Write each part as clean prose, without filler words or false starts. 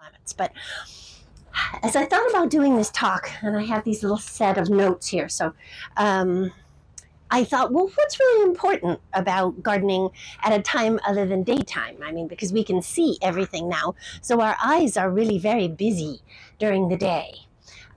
planets. But as I thought about doing this talk, and I have these little set of notes here, so I thought, well, what's really important about gardening at a time other than daytime? I mean, because we can see everything now, so our eyes are really very busy during the day.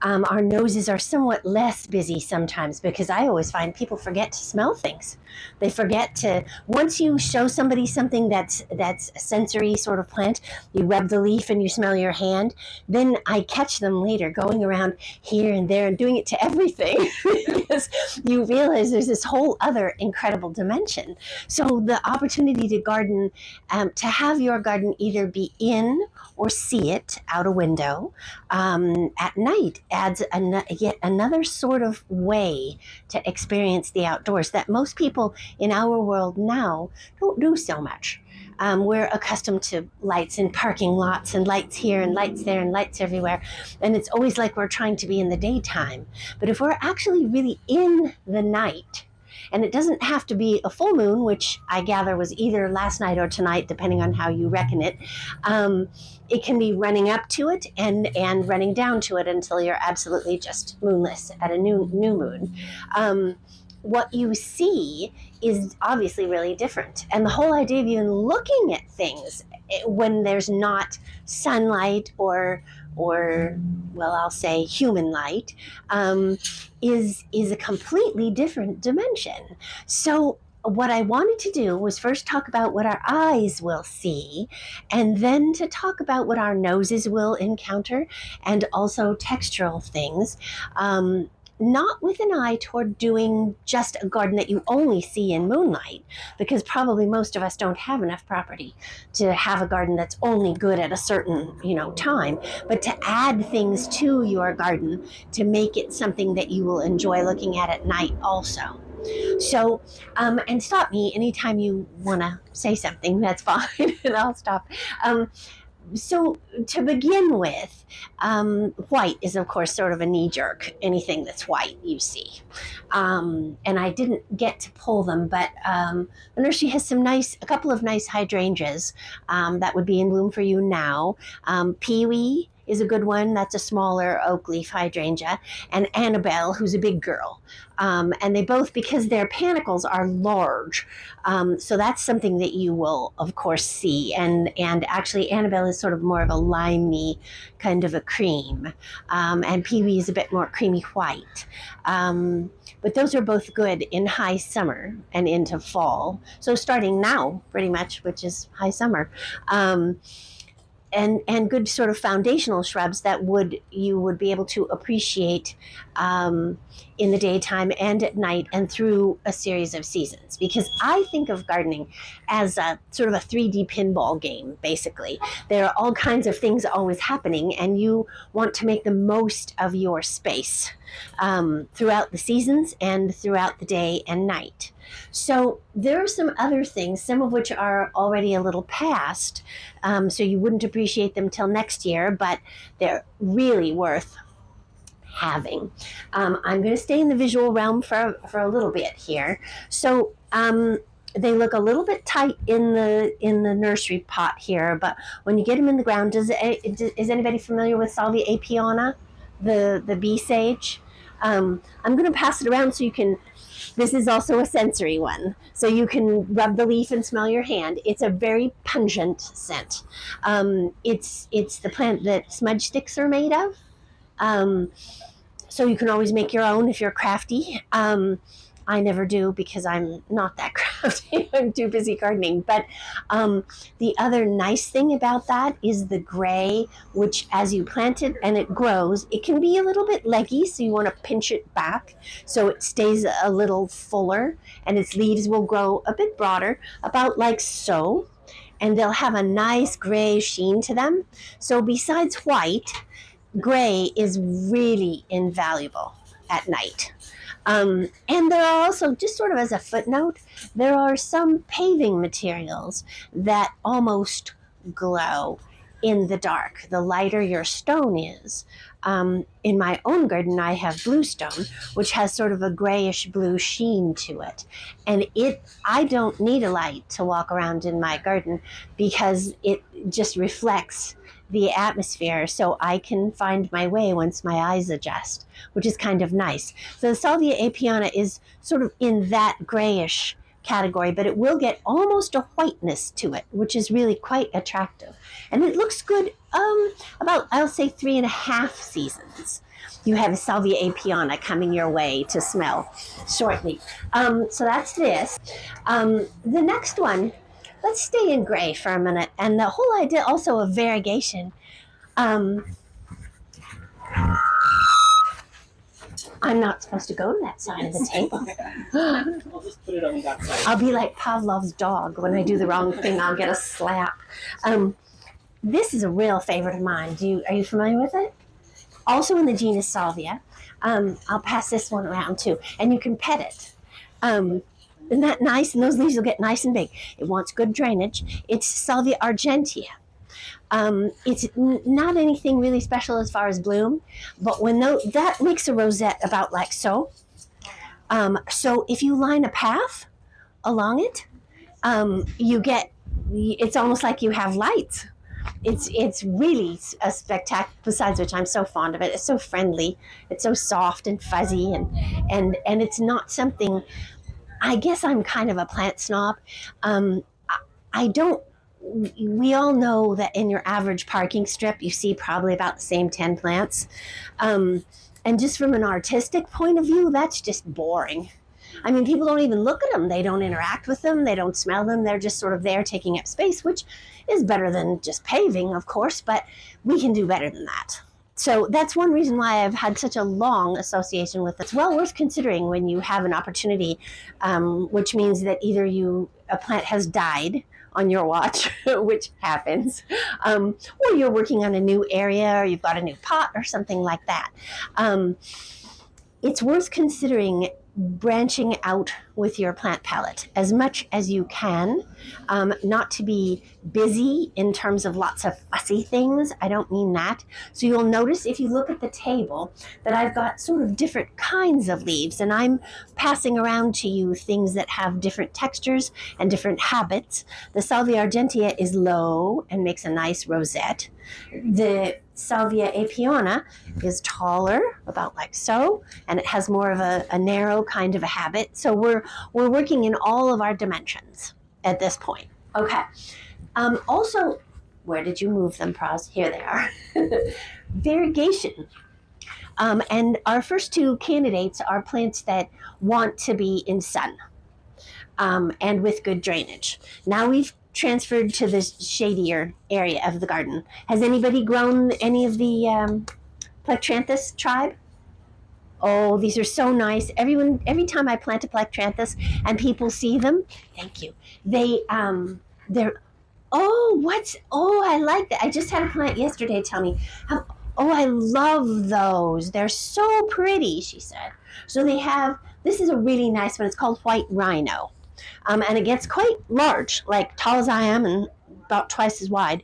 Our noses are somewhat less busy sometimes because I always find people forget to smell things. They forget to, once you show somebody something that's a sensory sort of plant, you rub the leaf and you smell your hand, then I catch them later going around here and there and doing it to everything because you realize there's this whole other incredible dimension. So the opportunity to garden, to have your garden either be in or see it out a window at night adds yet another sort of way to experience the outdoors that most people in our world now don't do so much. We're accustomed to lights in parking lots and lights here and lights there and lights everywhere. And it's always like we're trying to be in the daytime. But if we're actually really in the night, and it doesn't have to be a full moon, which I gather was either last night or tonight, depending on how you reckon it. It can be running up to it and running down to it until you're absolutely just moonless at a new moon. What you see is obviously really different. And the whole idea of even looking at things when there's not sunlight or well, I'll say human light, is a completely different dimension. So what I wanted to do was first talk about what our eyes will see, and then to talk about what our noses will encounter, and also textural things. Not with an eye toward doing just a garden that you only see in moonlight, because probably most of us don't have enough property to have a garden that's only good at a certain, time, but to add things to your garden to make it something that you will enjoy looking at night also. So, and stop me anytime you want to say something, that's fine, and I'll stop. So to begin with, white is of course sort of a knee-jerk. Anything that's white you see. And I didn't get to pull them, but the nursery has a couple of nice hydrangeas that would be in bloom for you now. Peewee is a good one. That's a smaller oak leaf hydrangea. And Annabelle, who's a big girl. And they both, because their panicles are large, so that's something that you will, of course, see. And actually, Annabelle is sort of more of a limey kind of a cream. And Peewee is a bit more creamy white. But those are both good in high summer and into fall. So starting now, pretty much, which is high summer. And good sort of foundational shrubs that you would be able to appreciate in the daytime and at night and through a series of seasons. Because I think of gardening as a sort of a 3D pinball game, basically. There are all kinds of things always happening, and you want to make the most of your space throughout the seasons and throughout the day and night. So there are some other things, some of which are already a little past, so you wouldn't appreciate them till next year, but they're really worth having. I'm going to stay in the visual realm for a little bit here. So they look a little bit tight in the nursery pot here, but when you get them in the ground, is anybody familiar with Salvia apiana, the bee sage? I'm going to pass it around so you can. This is also a sensory one, so you can rub the leaf and smell your hand. It's a very pungent scent. It's the plant that smudge sticks are made of. So you can always make your own if you're crafty. I never do because I'm not that crafty. I'm too busy gardening. But the other nice thing about that is the gray, which as you plant it and it grows, it can be a little bit leggy, so you want to pinch it back so it stays a little fuller, and its leaves will grow a bit broader, about like so, and they'll have a nice gray sheen to them. So besides white, gray is really invaluable at night. And there are also, just sort of as a footnote, there are some paving materials that almost glow in the dark. The lighter your stone is. In my own garden, I have bluestone, which has sort of a grayish blue sheen to it. And I don't need a light to walk around in my garden because it just reflects the atmosphere so I can find my way once my eyes adjust, which is kind of nice. So the Salvia apiana is sort of in that grayish category, but it will get almost a whiteness to it, which is really quite attractive. And it looks good about, I'll say, 3.5 seasons. You have a Salvia apiana coming your way to smell shortly. So that's this. The next one, let's stay in gray for a minute. And the whole idea also of variegation. I'm not supposed to go to that side of the table. I'll just put it on that side. I'll be like Pavlov's dog. When I do the wrong thing, I'll get a slap. This is a real favorite of mine. Are you familiar with it? Also in the genus Salvia. I'll pass this one around too. And you can pet it. Isn't that nice? And those leaves will get nice and big. It wants good drainage. It's Salvia argentea. It's not anything really special as far as bloom, but when that makes a rosette about like so. So if you line a path along it, it's almost like you have lights. It's really a spectacular, besides which I'm so fond of it. It's so friendly. It's so soft and fuzzy, and it's not something, I guess I'm kind of a plant snob. We all know that in your average parking strip, you see probably about the same 10 plants. And just from an artistic point of view, that's just boring. I mean, people don't even look at them. They don't interact with them. They don't smell them. They're just sort of there taking up space, which is better than just paving, of course, but we can do better than that. So that's one reason why I've had such a long association with it. It's well worth considering when you have an opportunity, which means that either a plant has died on your watch, which happens, or you're working on a new area, or you've got a new pot or something like that. It's worth considering branching out with your plant palette as much as you can, not to be busy in terms of lots of fussy things. I don't mean that. So you'll notice if you look at the table that I've got sort of different kinds of leaves, and I'm passing around to you things that have different textures and different habits. The Salvia argentea is low and makes a nice rosette. The Salvia apiana is taller, about like so, and it has more of a narrow kind of a habit. So we're working in all of our dimensions at this point. Okay. Also, where did you move them, Praz? Here they are. Variegation. And our first two candidates are plants that want to be in sun and with good drainage. Now we've transferred to the shadier area of the garden. Has anybody grown any of the Plectranthus tribe? Oh, these are so nice. Every time I plant a Plectranthus and people see them, thank you. They're I like that. I just had a client yesterday tell me, I love those. They're so pretty, she said. So this is a really nice one. It's called White Rhino. And it gets quite large, like tall as I am and about twice as wide,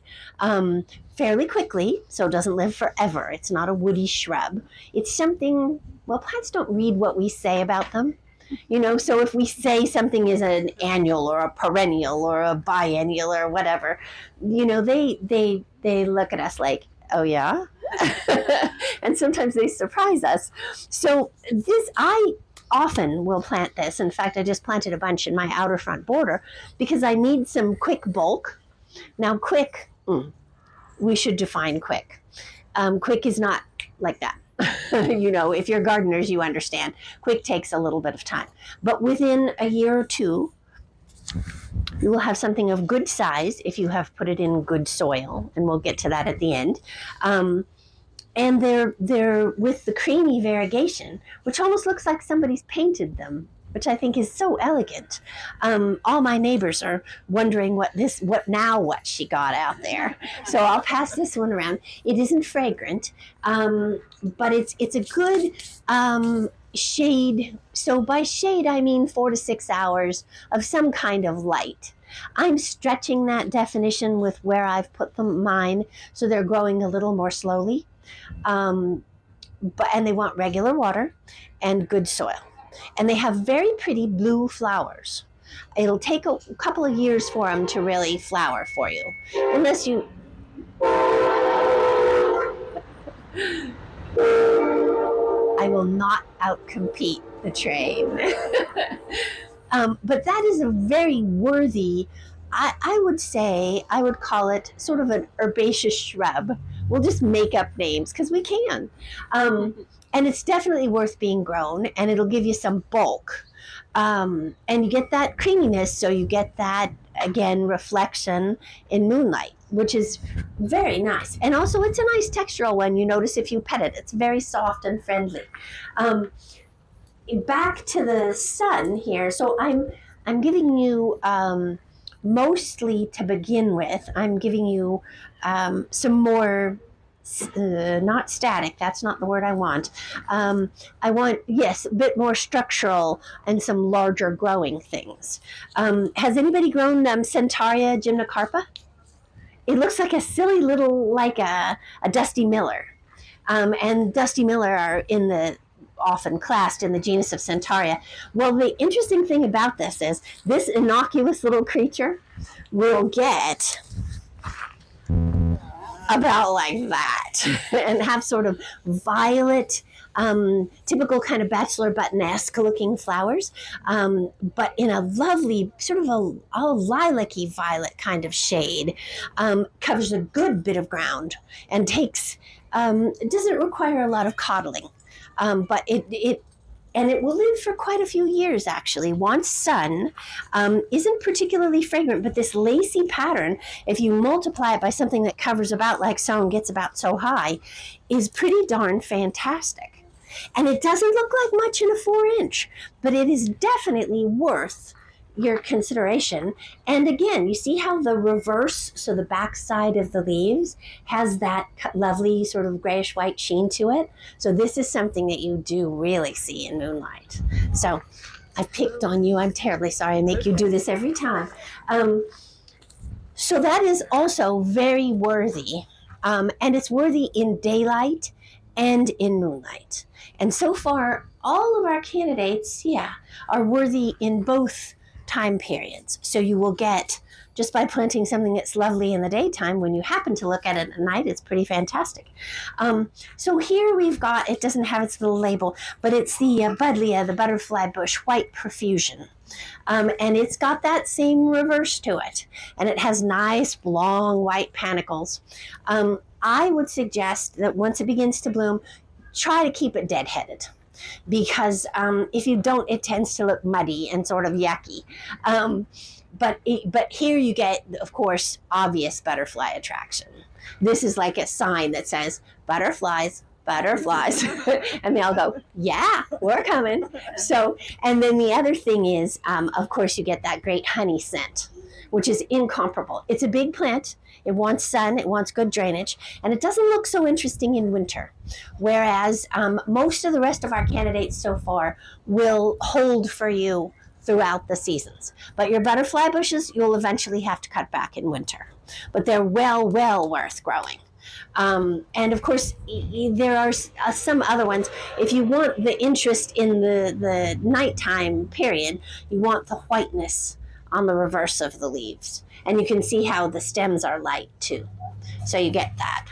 fairly quickly, so it doesn't live forever. It's not a woody shrub. It's something, plants don't read what we say about them. So if we say something is an annual or a perennial or a biennial or whatever, they look at us like, oh yeah? And sometimes they surprise us. So I often will plant this. In fact, I just planted a bunch in my outer front border because I need some quick bulk. Now quick, we should define quick. Quick is not like that. If you're gardeners, you understand. Quick takes a little bit of time. But within a year or two, you will have something of good size if you have put it in good soil, and we'll get to that at the end. And they're with the creamy variegation, which almost looks like somebody's painted them, which I think is so elegant. All my neighbors are wondering what she got out there. So I'll pass this one around. It isn't fragrant, but it's a good shade. So by shade, I mean 4 to 6 hours of some kind of light. I'm stretching that definition with where I've put mine, so they're growing a little more slowly. And they want regular water and good soil. And they have very pretty blue flowers. It'll take a couple of years for them to really flower for you. Unless you... I will not outcompete the train. But that is a very worthy, I would say, I would call it sort of an herbaceous shrub. We'll just make up names because we can. And it's definitely worth being grown, and it'll give you some bulk. And you get that creaminess, so you get that, again, reflection in moonlight, which is very nice. And also, it's a nice textural one. You notice if you pet it, it's very soft and friendly. Back to the sun here. So I'm giving you mostly to begin with. I'm giving you some more. Not static, that's not the word I want. I want, yes, a bit more structural and some larger growing things. Has anybody grown Centaurea gymnocarpa? It looks like a silly little, like a Dusty Miller. And Dusty Miller are often classed in the genus of Centaurea. Well, the interesting thing about this is this innocuous little creature will get about like that and have sort of violet, typical kind of bachelor button-esque looking flowers, but in a lovely sort of a lilac-y violet kind of shade. Covers a good bit of ground and takes, it doesn't require a lot of coddling, but it will live for quite a few years, actually. Wants sun, isn't particularly fragrant, but this lacy pattern, if you multiply it by something that covers about like so and gets about so high, is pretty darn fantastic. And it doesn't look like much in a 4-inch, but it is definitely worth your consideration. And again, you see how the reverse, so the back side of the leaves, has that lovely sort of grayish white sheen to it. So this is something that you do really see in moonlight. So I picked on you. I'm terribly sorry I make you do this every time. So that is also very worthy. And it's worthy in daylight and in moonlight. And so far, all of our candidates, are worthy in both time periods. So you will get, just by planting something that's lovely in the daytime, when you happen to look at it at night, it's pretty fantastic. So here we've got, it doesn't have its little label, but it's the Buddleia, the butterfly bush, white profusion. And it's got that same reverse to it. And it has nice, long, white panicles. I would suggest that once it begins to bloom, try to keep it deadheaded. Because if you don't, it tends to look muddy and sort of yucky. But here you get, of course, obvious butterfly attraction. This is like a sign that says, butterflies, butterflies. And they all go, yeah, we're coming. So, and then the other thing is, of course, you get that great honey scent, which is incomparable. It's a big plant. It wants sun, it wants good drainage, and it doesn't look so interesting in winter. Whereas most of the rest of our candidates so far will hold for you throughout the seasons. But your butterfly bushes, you'll eventually have to cut back in winter. But they're well worth growing. And of course, there are some other ones. If you want the interest in the nighttime period, you want the whiteness on the reverse of the leaves. And you can see how the stems are light too. So you get that.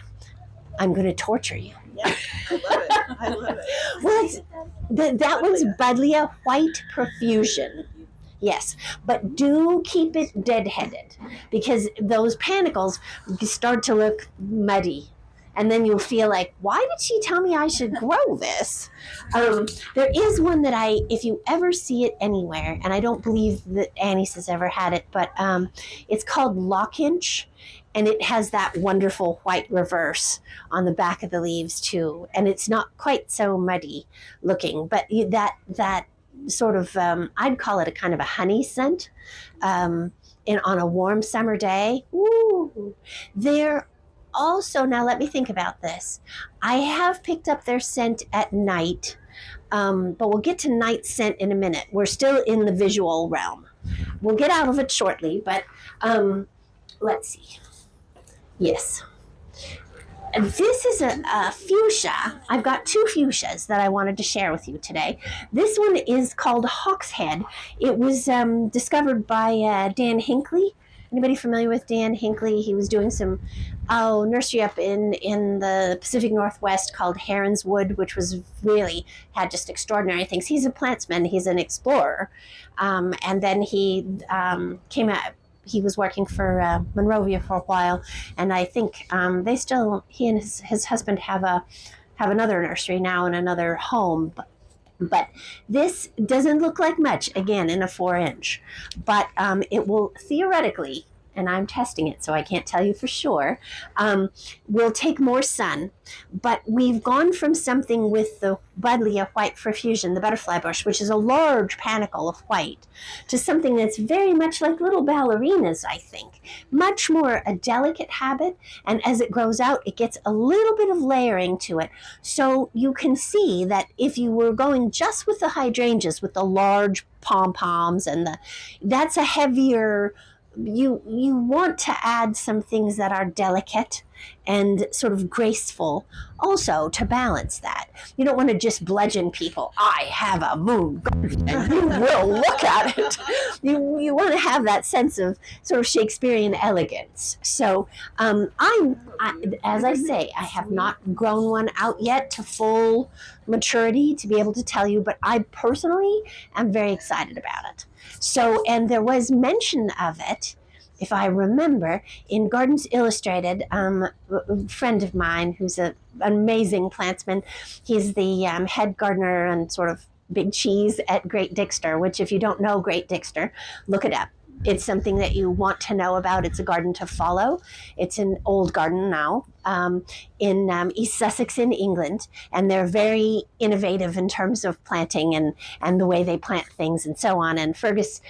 I'm going to torture you. Yeah, I love it. I love it. Well, that one's Buddleia white profusion. Yes, but do keep it deadheaded because those panicles start to look muddy. And then you'll feel like, why did she tell me I should grow this? There is one that if you ever see it anywhere, and I don't believe that Annie's has ever had it, but it's called Lockinch, and it has that wonderful white reverse on the back of the leaves too. And it's not quite so muddy looking, but that sort of, I'd call it a kind of a honey scent on a warm summer day. Ooh, also, now let me think about this. I have picked up their scent at night, but we'll get to night scent in a minute. We're still in the visual realm. We'll get out of it shortly, but let's see. Yes. And this is a fuchsia. I've got 2 fuchsias that I wanted to share with you today. This one is called Hawkshead. It was discovered by Dan Hinckley Anybody familiar with Dan Hinckley? He was doing some nursery up in the Pacific Northwest called Heron's Wood, which was really had just extraordinary things. He's a plantsman. He's an explorer, and then he came out. He was working for Monrovia for a while, and I think he and his husband have another nursery now in another home. But this doesn't look like much, again, in a 4-inch. But it will theoretically, and I'm testing it, so I can't tell you for sure, will take more sun. But we've gone from something with the Buddleia white profusion, the butterfly bush, which is a large panicle of white, to something that's very much like little ballerinas, I think. Much more a delicate habit, and as it grows out, it gets a little bit of layering to it. So you can see that if you were going just with the hydrangeas, with the large pom-poms, that's a heavier... You want to add some things that are delicate and sort of graceful also to balance that. You don't want to just bludgeon people. I have a moon garden and you will look at it. You want to have that sense of sort of Shakespearean elegance. So as I say, I have not grown one out yet to full maturity to be able to tell you, but I personally am very excited about it. So, and there was mention of it, if I remember, in Gardens Illustrated. A friend of mine who's an amazing plantsman. He's the head gardener and sort of big cheese at Great Dixter, which if you don't know Great Dixter, look it up. It's something that you want to know about. It's a garden to follow. It's an old garden now in East Sussex in England, and they're very innovative in terms of planting and the way they plant things and so on. And Fergus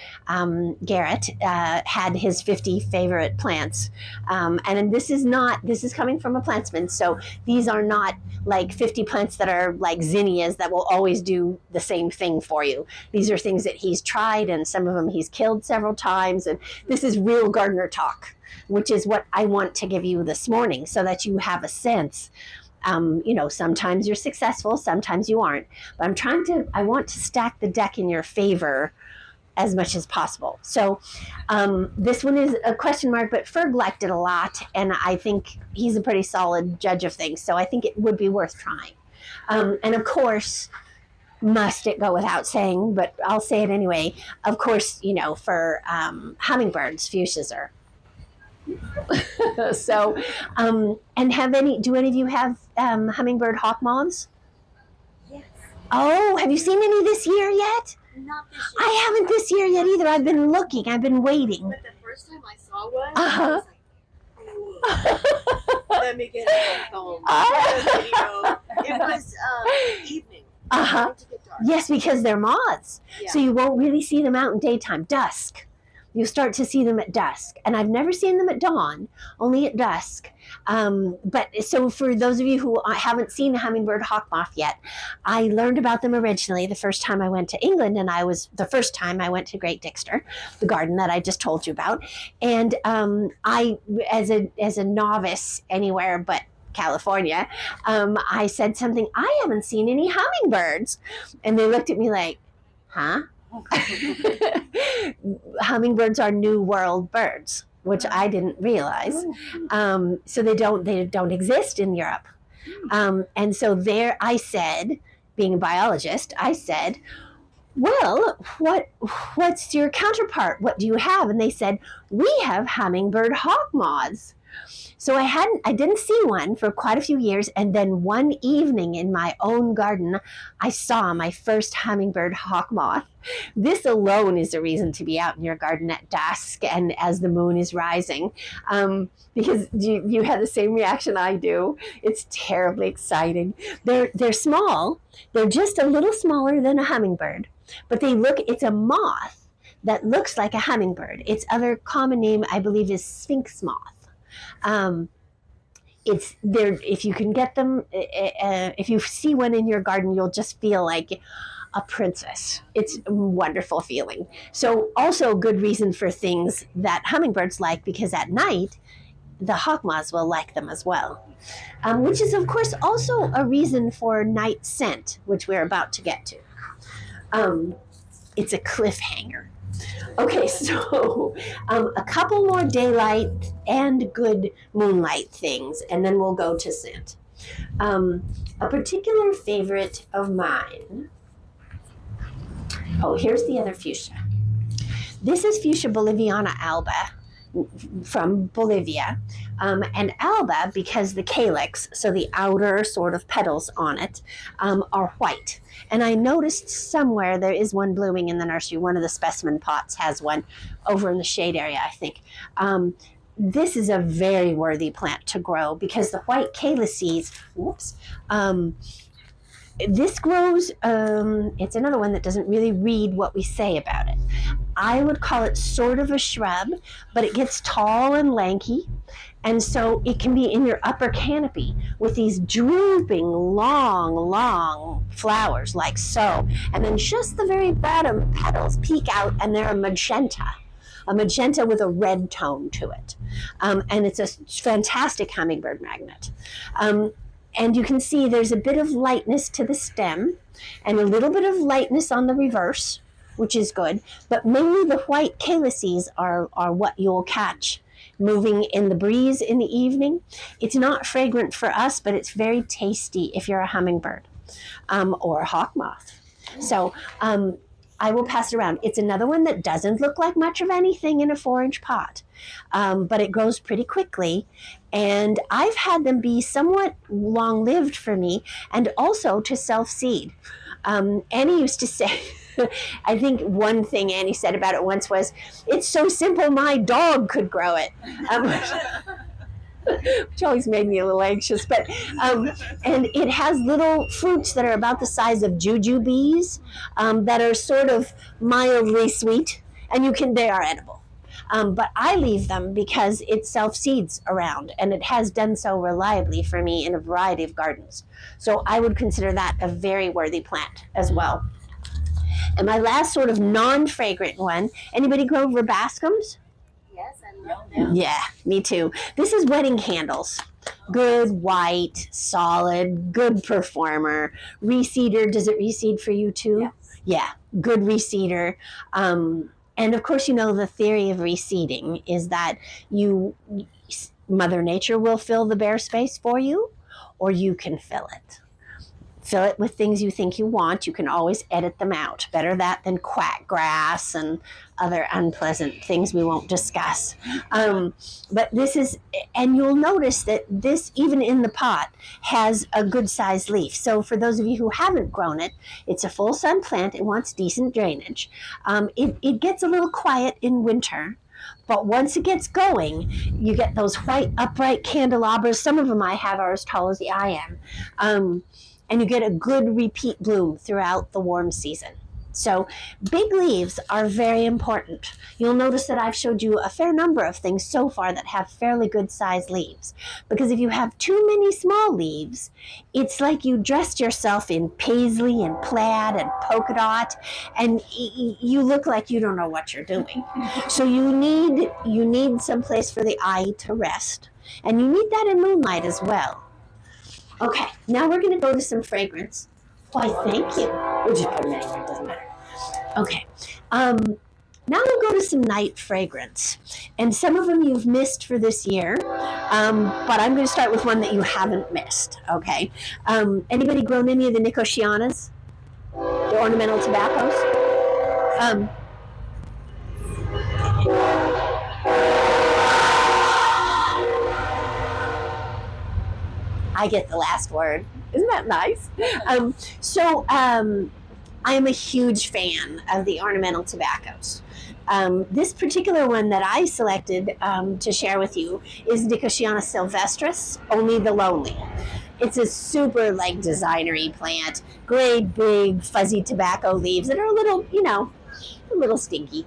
Garrett had his 50 favorite plants. And this is coming from a plantsman, so these are not like 50 plants that are like zinnias that will always do the same thing for you. These are things that he's tried, and some of them he's killed several times. And this is real gardener talk, which is what I want to give you this morning so that you have a sense. Sometimes you're successful, sometimes you aren't. But I want to stack the deck in your favor as much as possible. So this one is a question mark, but Ferg liked it a lot, and I think he's a pretty solid judge of things, so I think it would be worth trying. And of course, must it go without saying, but I'll say it anyway, of course, for hummingbirds, fuchsias are. So, and do any of you have hummingbird hawk moths? Yes. Oh, have you seen any this year yet? Not this year. I haven't this year yet either. I've been looking. I've been waiting. But the first time I saw one, Uh-huh. I was like, whoa. Let me get it home. It was evening. Uh-huh. To get dark. Yes, because they're moths. Yeah. So you won't really see them out in daytime. Dusk. You start to see them at dusk. And I've never seen them at dawn, only at dusk. But so for those of you who haven't seen a hummingbird hawk moth yet, I learned about them originally the first time I went to England, and the first time I went to Great Dixter, the garden that I just told you about. And I, as a novice anywhere but California, I said something, I haven't seen any hummingbirds. And they looked at me like, huh? Hummingbirds are New World birds, which I didn't realize. So they don't exist in Europe. And so there I said, being a biologist, I said, well, what's your counterpart? What do you have? And they said, we have hummingbird hawk moths. So I didn't see one for quite a few years, and then one evening in my own garden, I saw my first hummingbird hawk moth. This alone is a reason to be out in your garden at dusk and as the moon is rising, because you had the same reaction I do. It's terribly exciting. They're small. They're just a little smaller than a hummingbird, but it's a moth that looks like a hummingbird. Its other common name, I believe, is sphinx moth. It's there. If you can get them, if you see one in your garden, you'll just feel like a princess. It's a wonderful feeling. So also good reason for things that hummingbirds like, because at night, the hawk moths will like them as well. Which is of course also a reason for night scent, which we're about to get to. It's a cliffhanger. Okay, so a couple more daylight and good moonlight things, and then we'll go to scent. A particular favorite of mine. Oh, here's the other fuchsia. This is Fuchsia boliviana alba from Bolivia. And alba, because the calyx, so the outer sort of petals on it, are white. And I noticed somewhere there is one blooming in the nursery. One of the specimen pots has one over in the shade area, I think. This is a very worthy plant to grow because the white calyces, this grows, it's another one that doesn't really read what we say about it. I would call it sort of a shrub, but it gets tall and lanky. And so it can be in your upper canopy with these drooping, long flowers like so. And then just the very bottom petals peek out and they're a magenta with a red tone to it. And it's a fantastic hummingbird magnet. And you can see there's a bit of lightness to the stem and a little bit of lightness on the reverse, which is good. But mainly the white calyces are what you'll catch moving in the breeze in the evening. It's not fragrant for us, but it's very tasty if you're a hummingbird or a hawk moth. So I will pass it around. It's another one that doesn't look like much of anything in a 4-inch pot, but it grows pretty quickly. And I've had them be somewhat long-lived for me and also to self-seed. Annie used to say, I think one thing Annie said about it once was, it's so simple my dog could grow it. Which always made me a little anxious, but and it has little fruits that are about the size of jujubes that are sort of mildly sweet, and they are edible. But I leave them because it self-seeds around, and it has done so reliably for me in a variety of gardens. So I would consider that a very worthy plant as well. And my last sort of non-fragrant one, anybody grow verbascums? Yes, I love them. Yeah, me too. This is wedding candles. Good, white, solid, good performer. Reseeder, does it reseed for you too? Yes. Yeah, good reseeder. And of course, you know, the theory of reseeding is that Mother Nature will fill the bare space for you, or you can fill it. Fill it with things you think you want. You can always edit them out. Better that than quack grass and other unpleasant things we won't discuss. But this is, and you'll notice that this, even in the pot, has a good sized leaf. So for those of you who haven't grown it, it's a full sun plant. It wants decent drainage. It gets a little quiet in winter. But once it gets going, you get those white upright candelabras. Some of them I have are as tall as the I am. And you get a good repeat bloom throughout the warm season. So big leaves are very important. You'll notice that I've showed you a fair number of things so far that have fairly good sized leaves. Because if you have too many small leaves, it's like you dressed yourself in paisley and plaid and polka dot, and you look like you don't know what you're doing. So you need some place for the eye to rest. And you need that in moonlight as well. Okay, now we're going to go to some fragrance. Why, thank you. We'll just put them anywhere, it doesn't matter. Okay, now we'll go to some night fragrance. And some of them you've missed for this year, but I'm going to start with one that you haven't missed, okay? Anybody grown any of the nicotianas? The ornamental tobaccos? I get the last word. Isn't that nice? I am a huge fan of the ornamental tobaccos. This particular one that I selected to share with you is Nicotiana sylvestris, only the lonely. It's a super designery plant. Great big fuzzy tobacco leaves that are a little, a little stinky.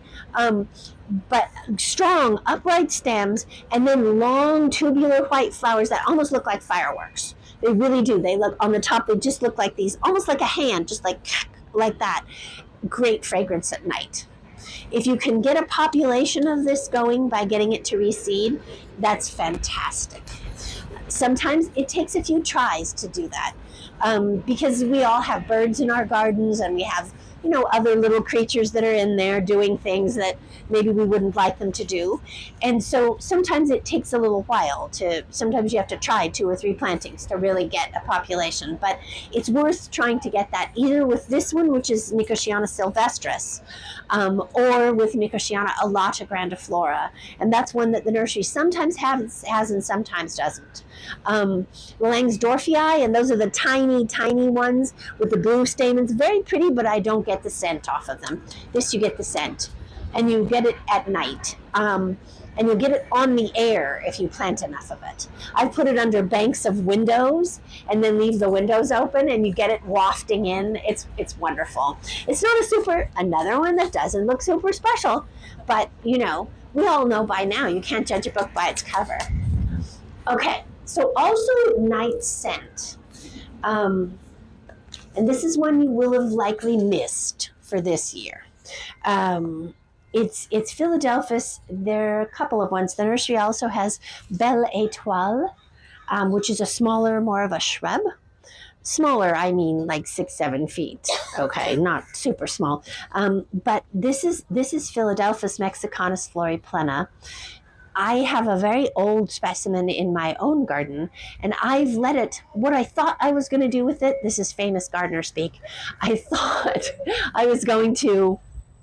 But strong, upright stems, and then long tubular white flowers that almost look like fireworks. They really do. They look on the top, they just look like these, almost like a hand, just like that. Great fragrance at night. If you can get a population of this going by getting it to reseed, that's fantastic. Sometimes it takes a few tries to do that because we all have birds in our gardens and we have other little creatures that are in there doing things that maybe we wouldn't like them to do. And so sometimes it takes a little while sometimes you have to try 2 or 3 plantings to really get a population. But it's worth trying to get that either with this one, which is Nicotiana sylvestris, or with Nicotiana alata grandiflora. And that's one that the nursery sometimes has and sometimes doesn't. Langsdorffii, and those are the tiny, tiny ones with the blue stamens. Very pretty, but I don't get the scent off of them. This you get the scent, and you get it at night. And you'll get it on the air if you plant enough of it. I've put it under banks of windows and then leave the windows open, and you get it wafting in. It's wonderful. It's not another one that doesn't look super special, but we all know by now you can't judge a book by its cover. Okay, so also night scent. And this is one you will have likely missed for this year. It's Philadelphus. There are a couple of ones. The nursery also has Belle Étoile, which is a smaller, more of a shrub. Smaller, I mean like 6-7 feet. Okay, not super small. But this is Philadelphus mexicanus floriplena. I have a very old specimen in my own garden, and I've let it, what I thought I was going to do with it, this is famous gardener speak, I thought I was going to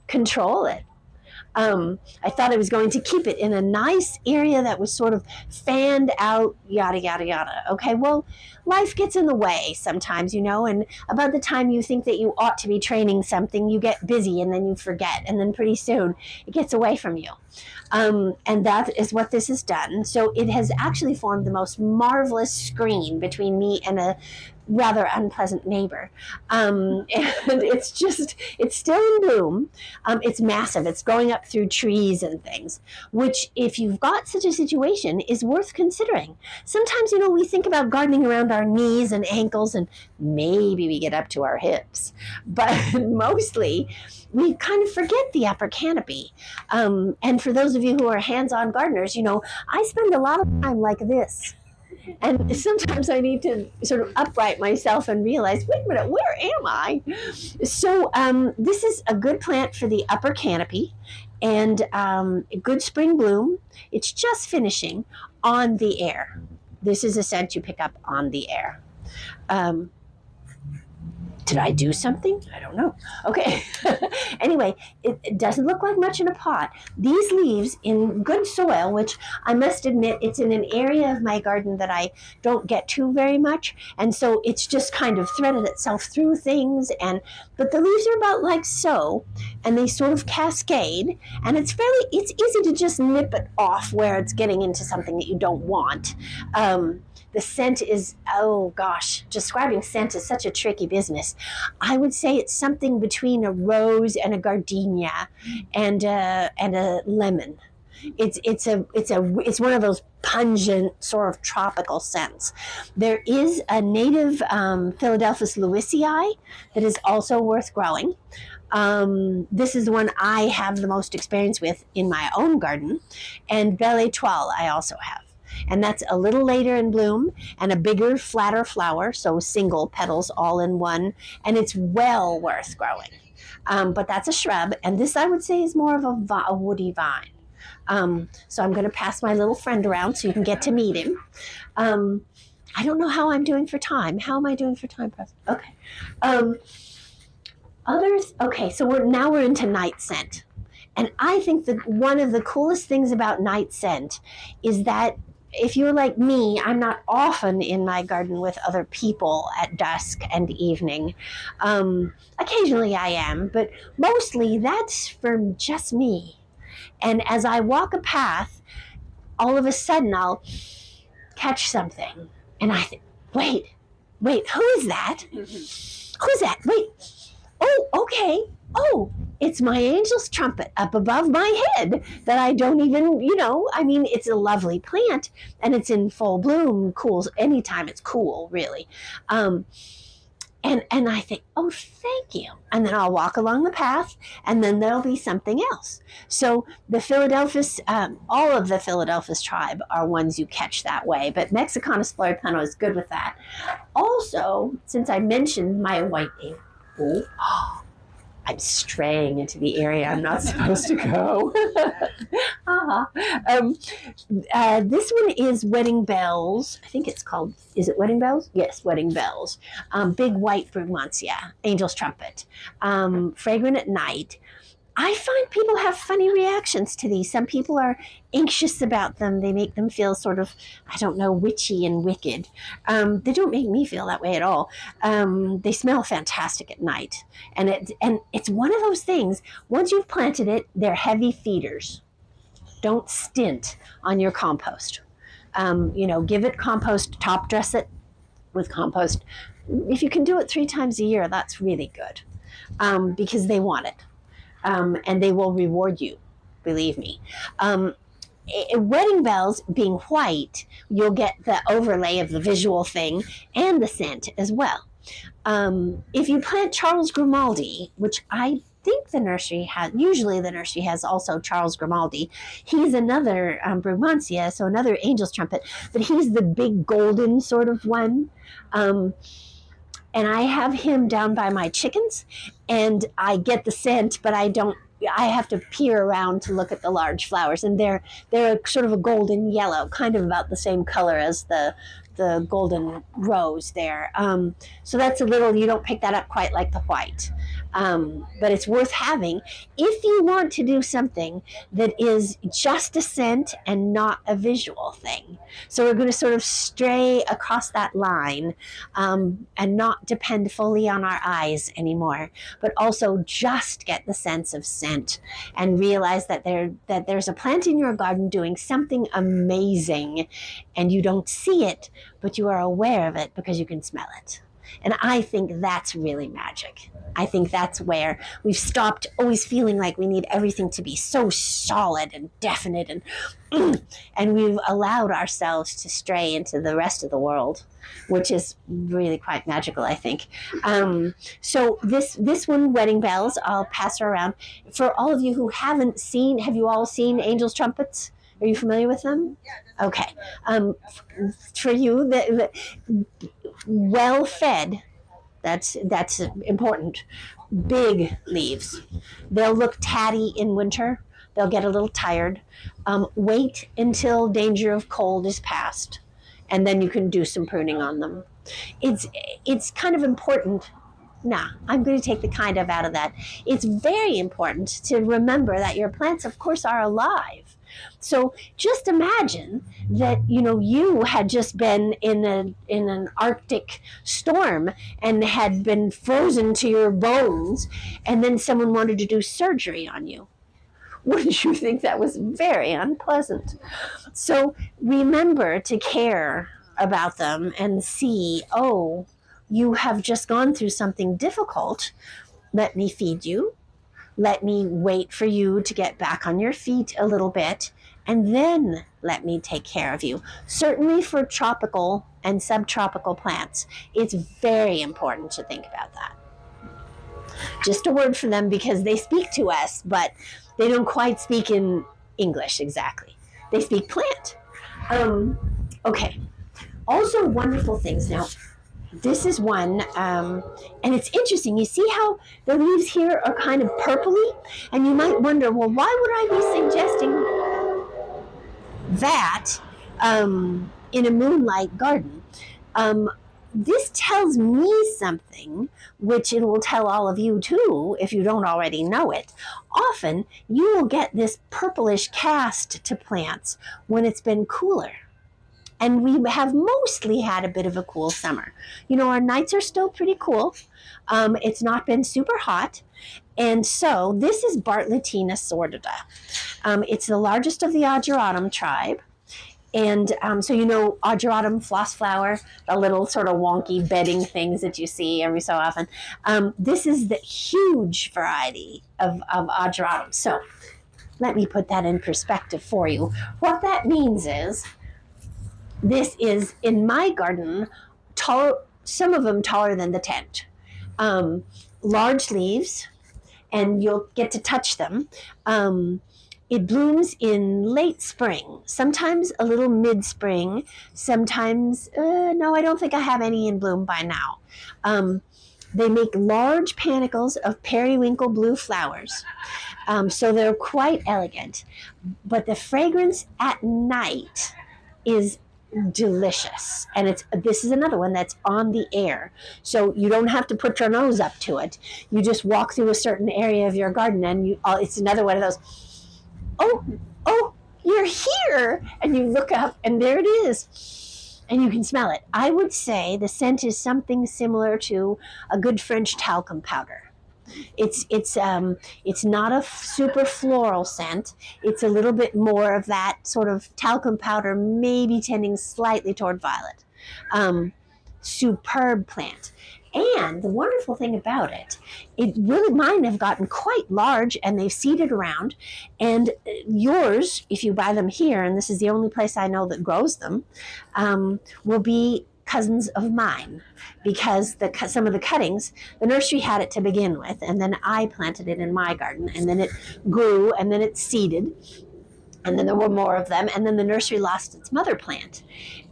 control it. I thought I was going to keep it in a nice area that was sort of fanned out, yada, yada, yada. Okay, well, life gets in the way sometimes, and about the time you think that you ought to be training something, you get busy and then you forget, and then pretty soon it gets away from you. And that is what this has done. So it has actually formed the most marvelous screen between me and a rather unpleasant neighbor. And it's still in bloom. It's massive. It's growing up through trees and things, which if you've got such a situation is worth considering. Sometimes, we think about gardening around our knees and ankles, and maybe we get up to our hips, but mostly we kind of forget the upper canopy. And for those of you who are hands-on gardeners, I spend a lot of time like this. And sometimes I need to sort of upright myself and realize, wait a minute, where am I? So this is a good plant for the upper canopy, and a good spring bloom. It's just finishing on the air. This is a scent you pick up on the air. Did I do something? I don't know. Okay. Anyway, it doesn't look like much in a pot. These leaves in good soil, which I must admit, it's in an area of my garden that I don't get to very much. And so it's just kind of threaded itself through things. But the leaves are about like so, and they sort of cascade. And it's easy to just nip it off where it's getting into something that you don't want. The scent is, oh gosh, describing scent is such a tricky business. I would say it's something between a rose and a gardenia and a lemon. It's one of those pungent sort of tropical scents. There is a native Philadelphus lewisii that is also worth growing. This is the one I have the most experience with in my own garden, and Belle Étoile I also have. And that's a little later in bloom and a bigger, flatter flower, so single petals all in one, and it's well worth growing. But that's a shrub, and this I would say is more of a woody vine. So I'm going to pass my little friend around so you can get to meet him. I don't know how I'm doing for time. How am I doing for time, President? Okay. Okay, so we're into night scent. And I think that one of the coolest things about night scent is that if you're like me, I'm not often in my garden with other people at dusk and evening. Occasionally I am, but mostly that's for just me. And as I walk a path, all of a sudden I'll catch something. And I think, wait, who is that? Who's that? Wait. Oh, okay. Oh, it's my angel's trumpet up above my head that I don't even, it's a lovely plant and it's in full bloom, cool anytime it's cool, really. And I think, oh, thank you. And then I'll walk along the path and then there'll be something else. So the Philadelphus, all of the Philadelphus tribe are ones you catch that way, but Mexicanus floriplena is good with that. Also, since I mentioned my white I'm straying into the area I'm not supposed to go. This one is Wedding Bells. I think it's called, is it Wedding Bells? Yes, Wedding Bells. Big white brugmansia, angel's trumpet. Fragrant at night. I find people have funny reactions to these. Some people are anxious about them. They make them feel sort of, I don't know, witchy and wicked. They don't make me feel that way at all. They smell fantastic at night. And it's one of those things, once you've planted it, they're heavy feeders. Don't stint on your compost. Give it compost, top dress it with compost. If you can do it 3 times a year, that's really good, because they want it. And they will reward you, believe me. Wedding bells being white, you'll get the overlay of the visual thing and the scent as well. If you plant Charles Grimaldi, which I think the nursery has, usually the nursery has also Charles Grimaldi. He's another brugmansia, so another angel's trumpet, but he's the big golden sort of one. And I have him down by my chickens, and I get the scent, but I have to peer around to look at the large flowers, and they're sort of a golden yellow, kind of about the same color as the golden rose there. So that's a little, you don't pick that up quite like the white. But it's worth having if you want to do something that is just a scent and not a visual thing. So we're going to sort of stray across that line, and not depend fully on our eyes anymore, but also just get the sense of scent and realize that there's a plant in your garden doing something amazing, and you don't see it, but you are aware of it because you can smell it. And I think that's really magic. I think that's where we've stopped always feeling like we need everything to be so solid and definite, and we've allowed ourselves to stray into the rest of the world, which is really quite magical, I think. So this one, Wedding Bells, I'll pass her around. For all of you who haven't seen, have you all seen Angel's Trumpets? Are you familiar with them? Okay. For you, the well-fed, that's important. Big leaves. They'll look tatty in winter. They'll get a little tired. Wait until danger of cold is past, and then you can do some pruning on them. It's kind of important. I'm going to take the kind of out of that. It's very important to remember that your plants, of course, are alive. So just imagine that, you had just been in an Arctic storm and had been frozen to your bones, and then someone wanted to do surgery on you. Wouldn't you think that was very unpleasant? So remember to care about them and see, oh, you have just gone through something difficult. Let me feed you. Let me wait for you to get back on your feet a little bit, and then let me take care of you. Certainly for tropical and subtropical plants, it's very important to think about that. Just a word for them, because they speak to us, but they don't quite speak in English exactly. They speak plant. Okay. Also wonderful things. Now, this is one, and it's interesting. You see how the leaves here are kind of purpley? And you might wonder, well, why would I be suggesting that in a moonlight garden? This tells me something, which it will tell all of you too, if you don't already know it. Often, you will get this purplish cast to plants when it's been cooler. And we have mostly had a bit of a cool summer. Our nights are still pretty cool. It's not been super hot. And so this is Bartlettina sordida. It's the largest of the ageratum tribe. And so ageratum, floss flower, the little sort of wonky bedding things that you see every so often. This is the huge variety of ageratum. So let me put that in perspective for you. What that means is, this is, in my garden, tall, some of them taller than the tent. Large leaves, and you'll get to touch them. It blooms in late spring, sometimes a little mid-spring, sometimes, no, I don't think I have any in bloom by now. They make large panicles of periwinkle blue flowers. So they're quite elegant. But the fragrance at night is delicious. And this is another one that's on the air. So you don't have to put your nose up to it. You just walk through a certain area of your garden and it's another one of those, oh, you're here. And you look up and there it is. And you can smell it. I would say the scent is something similar to a good French talcum powder. It's not a super floral scent. It's a little bit more of that sort of talcum powder, maybe tending slightly toward violet. Superb plant. And the wonderful thing about it really, mine have gotten quite large and they've seeded around. And yours, if you buy them here, and this is the only place I know that grows them, will be cousins of mine, because some of the cuttings, the nursery had it to begin with, and then I planted it in my garden, and then it grew, and then it seeded, and then there were more of them, and then the nursery lost its mother plant.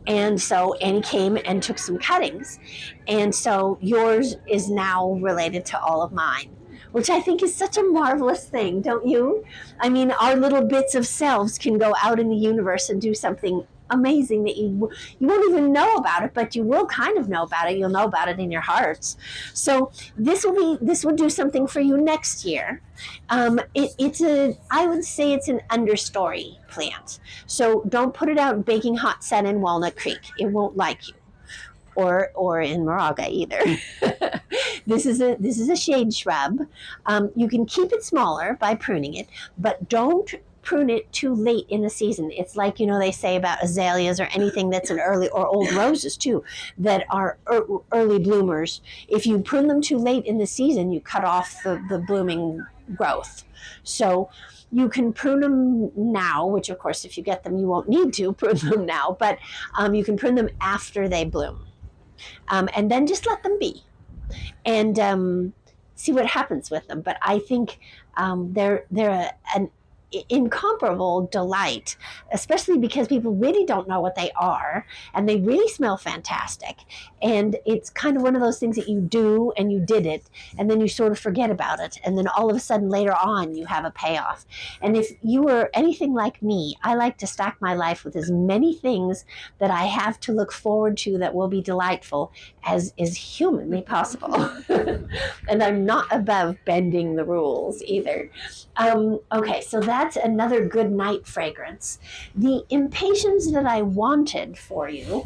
And so Annie came and took some cuttings, and so yours is now related to all of mine, which I think is such a marvelous thing, don't you? I mean, our little bits of selves can go out in the universe and do something amazing that you won't even know about it, but you will kind of know about it. You'll know about it in your hearts. So this will do something for you next year. I would say it's an understory plant. So don't put it out in baking hot sun in Walnut Creek. It won't like you. Or in Moraga either. This is a shade shrub. You can keep it smaller by pruning it, but don't prune it too late in the season. It's like, they say about azaleas or anything that's an early, or old roses too, that are early bloomers. If you prune them too late in the season, you cut off the blooming growth. So you can prune them now, which of course, if you get them, you won't need to prune them now, but you can prune them after they bloom. And then just let them be and see what happens with them. But I think they're an incomparable delight, especially because people really don't know what they are, and they really smell fantastic. And it's kind of one of those things that you do and you did it, and then you sort of forget about it, and then all of a sudden later on you have a payoff. And if you were anything like me, I like to stack my life with as many things that I have to look forward to that will be delightful as is humanly possible. And I'm not above bending the rules either. Okay, so that's another good night fragrance. The impatiens that I wanted for you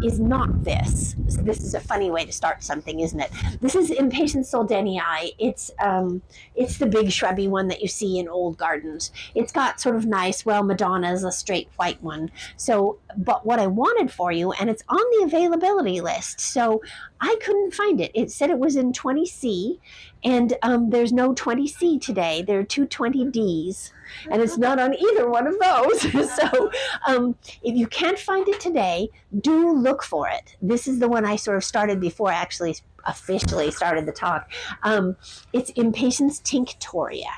is not this. This is a funny way to start something, isn't it? This is Impatiens soldenii. It's the big shrubby one that you see in old gardens. It's got sort of nice, Madonna is a straight white one. So, but what I wanted for you, and it's on the availability list, so I couldn't find it. It said it was in 20C, and there's no 20C today. There are two 20Ds, and it's not on either one of those. So if you can't find it today, do look for it. This is the one I sort of started before I actually officially started the talk. It's Impatiens tinctoria.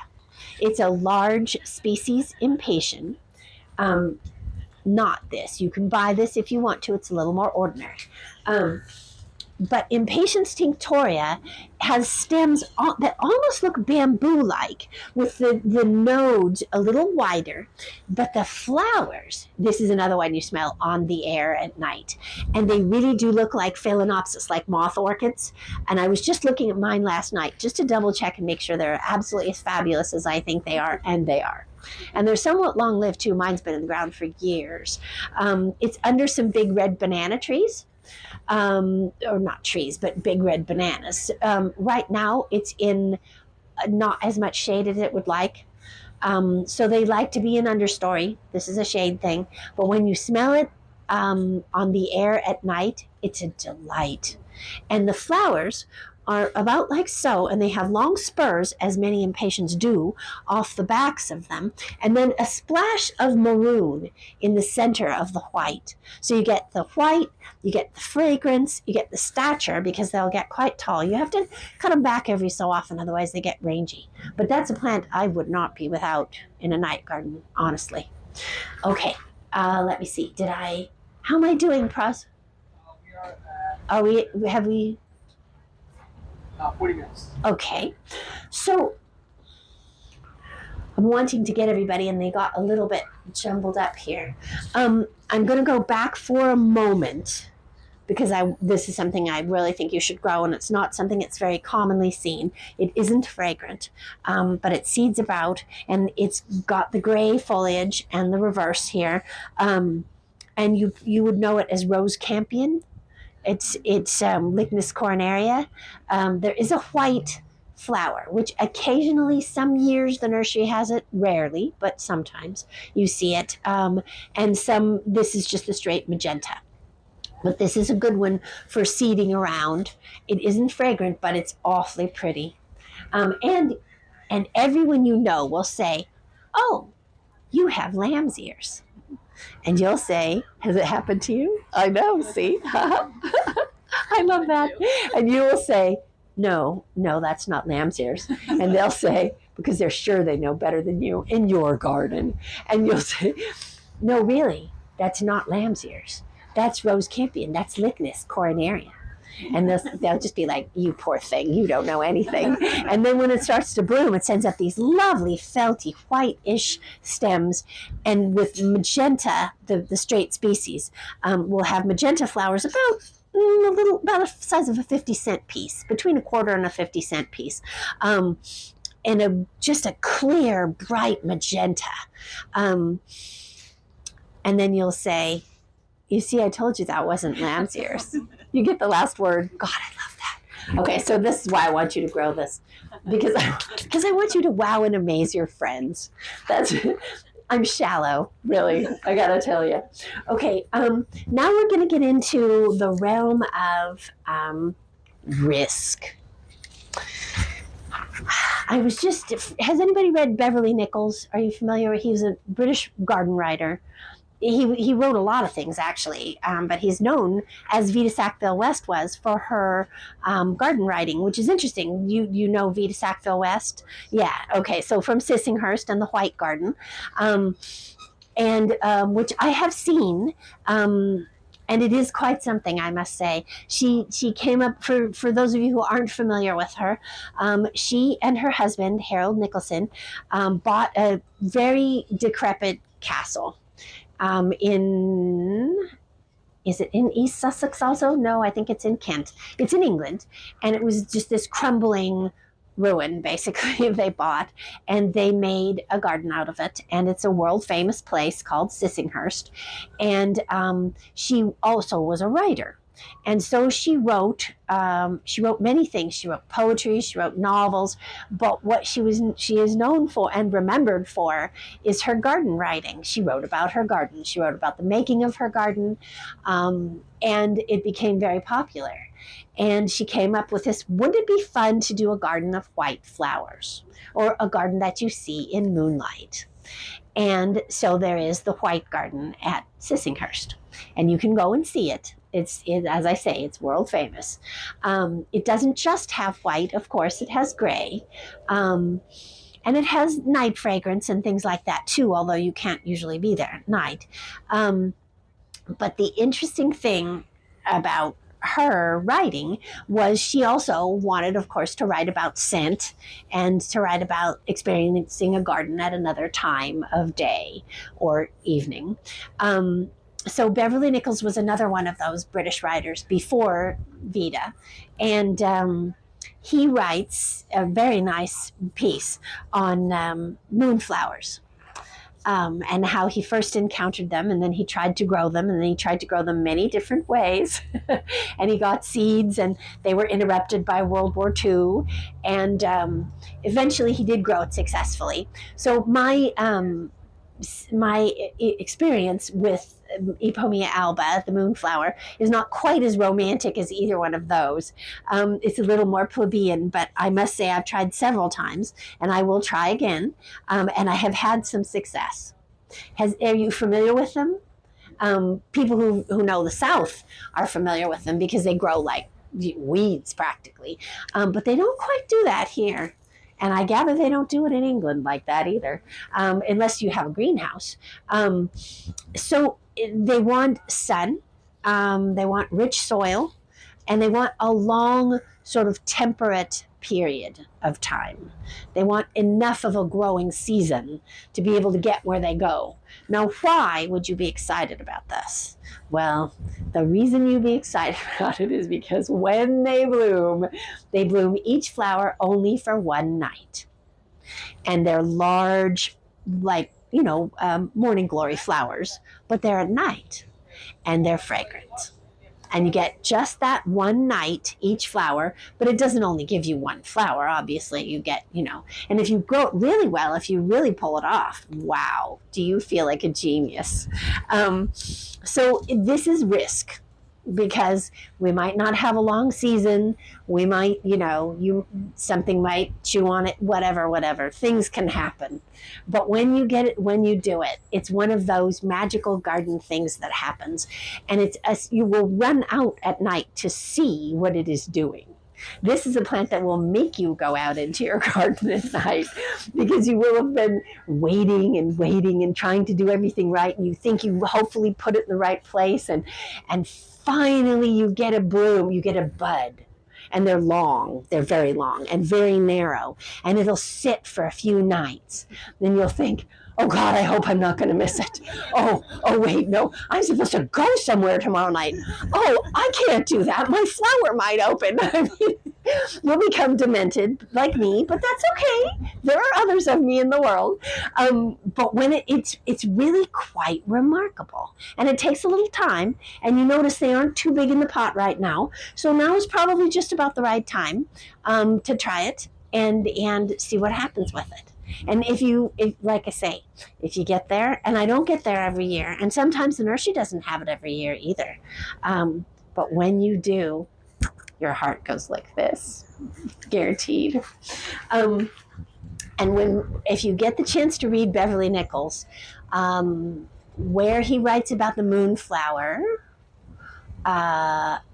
It's a large species impatien. Not this. You can buy this if you want to. It's a little more ordinary. But Impatiens tinctoria has stems that almost look bamboo-like, with the nodes a little wider. But the flowers, this is another one you smell on the air at night. And they really do look like Phalaenopsis, like moth orchids. And I was just looking at mine last night just to double check and make sure they're absolutely as fabulous as I think they are, and they are. And they're somewhat long-lived too. Mine's been in the ground for years. It's under some big red banana trees. Or not trees, but big red bananas. Right now, it's in not as much shade as it would like. So they like to be in understory. This is a shade thing. But when you smell it on the air at night, it's a delight. And the flowers are about like so, and they have long spurs, as many impatiens do, off the backs of them, and then a splash of maroon in the center of the white. So you get the white, you get the fragrance, you get the stature, because they'll get quite tall. You have to cut them back every so often, otherwise they get rangy. But that's a plant I would not be without in a night garden, honestly. Okay, let me see. How am I doing, Pros? Have we... 40 minutes. Okay. So I'm wanting to get everybody, and they got a little bit jumbled up here. I'm going to go back for a moment because this is something I really think you should grow, and it's not something that's very commonly seen. It isn't fragrant, but it seeds about, and it's got the gray foliage and the reverse here, and you would know it as rose campion. It's Lychnus coronaria. There is a white flower, which occasionally, some years the nursery has it, rarely, but sometimes you see it. And this is just the straight magenta. But this is a good one for seeding around. It isn't fragrant, but it's awfully pretty. And everyone you know will say, "Oh, you have lamb's ears." And you'll say, "Has it happened to you?" I know, see? I love that. And you will say, no, that's not lamb's ears. And they'll say, because they're sure they know better than you, "In your garden." And you'll say, "No, really, that's not lamb's ears. That's rose campion. That's Lychnus coronaria." And they'll just be like, "You poor thing, you don't know anything." And then when it starts to bloom, it sends up these lovely felty white-ish stems, and with magenta, the straight species will have magenta flowers about the size of a 50-cent piece, between a quarter and a 50-cent piece, and just a clear, bright magenta. And then you'll say, "You see, I told you that wasn't lamb's ears." You get the last word. God, I love that. Okay, so this is why I want you to grow this, because I want you to wow and amaze your friends. I'm shallow, really, I gotta tell you. Okay, now we're gonna get into the realm of risk. Has anybody read Beverly Nichols? Are you familiar? He was a British garden writer. He wrote a lot of things, actually, but he's known, as Vita Sackville West was, for her garden writing, which is interesting. You know Vita Sackville West? Yeah, okay, so from Sissinghurst and the White Garden, and which I have seen, and it is quite something, I must say. She came up, for those of you who aren't familiar with her, she and her husband, Harold Nicholson, bought a very decrepit castle. Is it in East Sussex also? No, I think it's in Kent. It's in England. And it was just this crumbling ruin, basically, they bought. And they made a garden out of it. And it's a world famous place called Sissinghurst. And she also was a writer. And so she wrote many things. She wrote poetry, she wrote novels, but what she is known for and remembered for is her garden writing. She wrote about her garden. She wrote about the making of her garden, and it became very popular. And she came up with this, wouldn't it be fun to do a garden of white flowers, or a garden that you see in moonlight? And so there is the White Garden at Sissinghurst, and you can go and see it. As I say, it's world famous. It doesn't just have white, of course, it has gray. And it has night fragrance and things like that too, although you can't usually be there at night. But the interesting thing about her writing was she also wanted, of course, to write about scent and to write about experiencing a garden at another time of day or evening. So Beverly Nichols was another one of those British writers before Vita, and he writes a very nice piece on moonflowers. And how he first encountered them, and then he tried to grow them, and then he tried to grow them many different ways. And he got seeds, and they were interrupted by World War II, and eventually he did grow it successfully. So my experience with Ipomoea alba, the moonflower, is not quite as romantic as either one of those. It's a little more plebeian, but I must say I've tried several times, and I will try again, and I have had some success. Are you familiar with them? People who know the South are familiar with them because they grow like weeds practically, but they don't quite do that here. And I gather they don't do it in England like that either, unless you have a greenhouse. So they want sun, they want rich soil, and they want a long sort of temperate period of time. They want enough of a growing season to be able to get where they go. Now, why would you be excited about this? Well, the reason you'd be excited about it is because when they bloom each flower only for one night. And they're large, like, morning glory flowers, but they're at night and they're fragrant. And you get just that one night each flower, but it doesn't only give you one flower, obviously. You get, and if you grow it really well, if you really pull it off, wow, do you feel like a genius? So this is risk, because we might not have a long season. We might, something might chew on it, whatever. Things can happen. But when you get it, when you do it, it's one of those magical garden things that happens. And you will run out at night to see what it is doing. This is a plant that will make you go out into your garden at night, because you will have been waiting and trying to do everything right. And you think you hopefully put it in the right place. And finally you get a bloom, you get a bud. And they're long, they're very long and very narrow. And it'll sit for a few nights. Then you'll think, oh God, I hope I'm not going to miss it. Oh, wait, no, I'm supposed to go somewhere tomorrow night. Oh, I can't do that. My flower might open. You'll become demented like me, but that's okay. There are others of me in the world. But when it's really quite remarkable. And it takes a little time. And you notice they aren't too big in the pot right now. So now is probably just about the right time to try it and see what happens with it. And if like I say, if you get there, and I don't get there every year, and sometimes the nursery doesn't have it every year either. But when you do, your heart goes like this, guaranteed. And if you get the chance to read Beverly Nichols, where he writes about the moonflower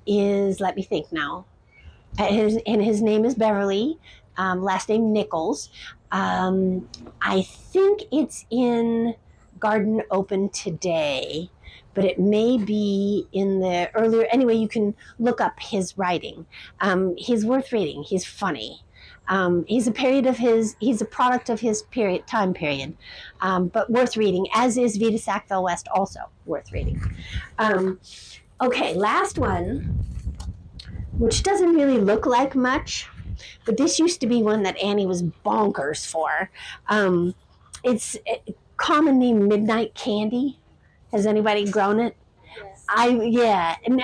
is, let me think now, his name is Beverly, last name Nichols. I think it's in Garden Open Today, but it may be in the earlier. Anyway, you can look up his writing. He's worth reading. He's funny. He's a product of his time period, but worth reading, as is Vita Sackville West, also worth reading. Okay, last one, which doesn't really look like much, but this used to be one that Annie was bonkers for. It's a common name, midnight candy. Has anybody grown it? Yes. And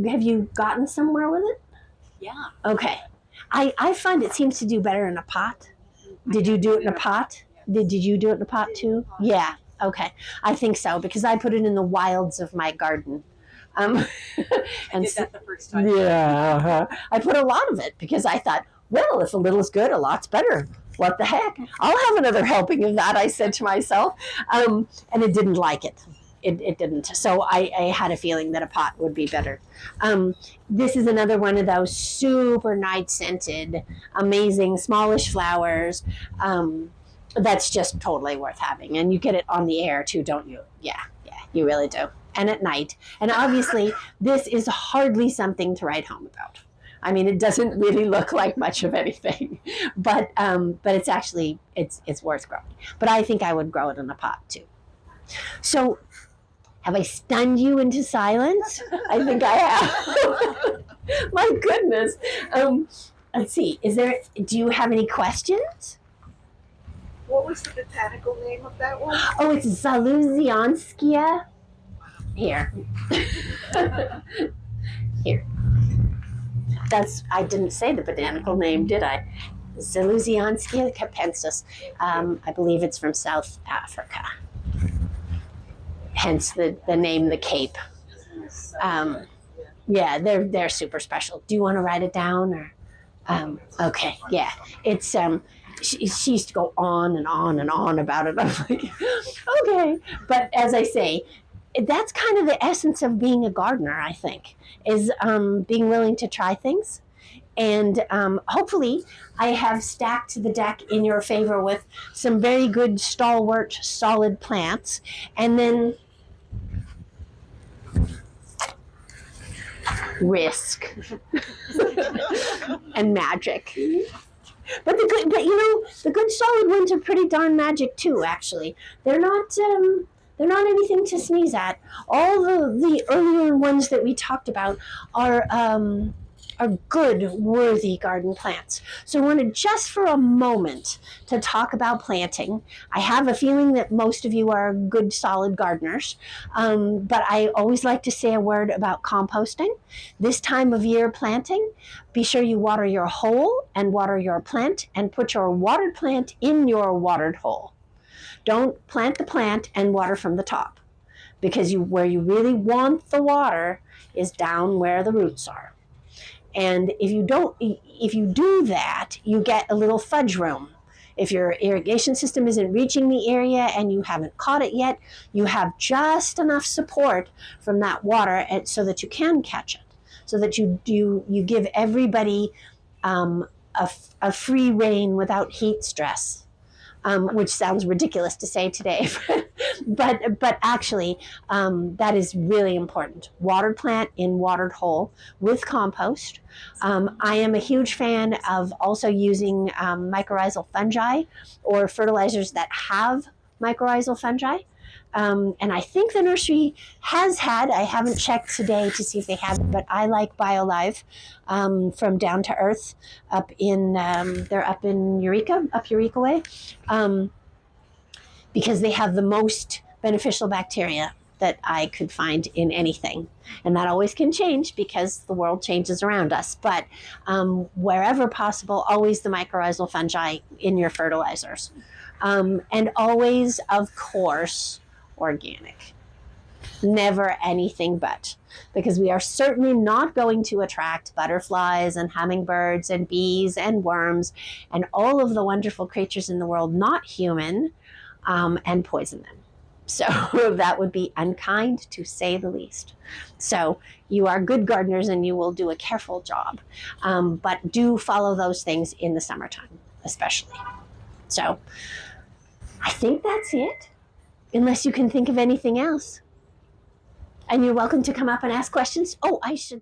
have you gotten somewhere with it? Yeah. Okay. I find it seems to do better in a pot. Did you do it in a pot? Did you do it in a pot too? Yeah. Okay. I think so, because I put it in the wilds of my garden. I did that the first time. Yeah. I put a lot of it because I thought, well, if a little is good, a lot's better. What the heck? I'll have another helping of that, I said to myself. And it didn't like it. It didn't. So I had a feeling that a pot would be better. This is another one of those super night-scented, amazing, smallish flowers. That's just totally worth having. And you get it on the air too, don't you? Yeah, you really do. And at night. And obviously, this is hardly something to write home about. I mean, it doesn't really look like much of anything, but it's actually, it's worth growing. But I think I would grow it in a pot too. So, have I stunned you into silence? I think I have. My goodness. Let's see. Do you have any questions? What was the botanical name of that one? Oh, it's Zaluzianskia. Here. Here. I didn't say the botanical name, did I? Zaluzianskia capensis. I believe it's from South Africa. Hence the name, the Cape. Yeah, they're super special. Do you want to write it down, or? Okay, yeah. It's she used to go on and on and on about it. I'm like, okay. But as I say, that's kind of the essence of being a gardener, I think, is being willing to try things. And hopefully I have stacked the deck in your favor with some very good, stalwart, solid plants. And then risk, and magic. But the good solid ones are pretty darn magic too. Actually, they're not anything to sneeze at. All the earlier ones that we talked about are good, worthy garden plants. So I wanted just for a moment to talk about planting. I have a feeling that most of you are good, solid gardeners, but I always like to say a word about composting. This time of year planting, be sure you water your hole and water your plant and put your watered plant in your watered hole. Don't plant the plant and water from the top, because where you really want the water is down where the roots are. And if you do that, you get a little fudge room. If your irrigation system isn't reaching the area and you haven't caught it yet, you have just enough support from that water so that you can catch it, so that you give everybody a free rein without heat stress. Which sounds ridiculous to say today, but actually that is really important. Watered plant in watered hole with compost. I am a huge fan of also using mycorrhizal fungi or fertilizers that have mycorrhizal fungi. And I think the nursery has had, I haven't checked today to see if they have, but I like BioLive from Down to Earth they're up in Eureka way, because they have the most beneficial bacteria that I could find in anything. And that always can change because the world changes around us. But wherever possible, always the mycorrhizal fungi in your fertilizers. And always, of course, organic. Never anything but, because we are certainly not going to attract butterflies and hummingbirds and bees and worms and all of the wonderful creatures in the world, not human, and poison them. So that would be unkind, to say the least. So you are good gardeners and you will do a careful job, but do follow those things in the summertime, especially. So I think that's it, unless you can think of anything else. And you're welcome to come up and ask questions. Oh, I should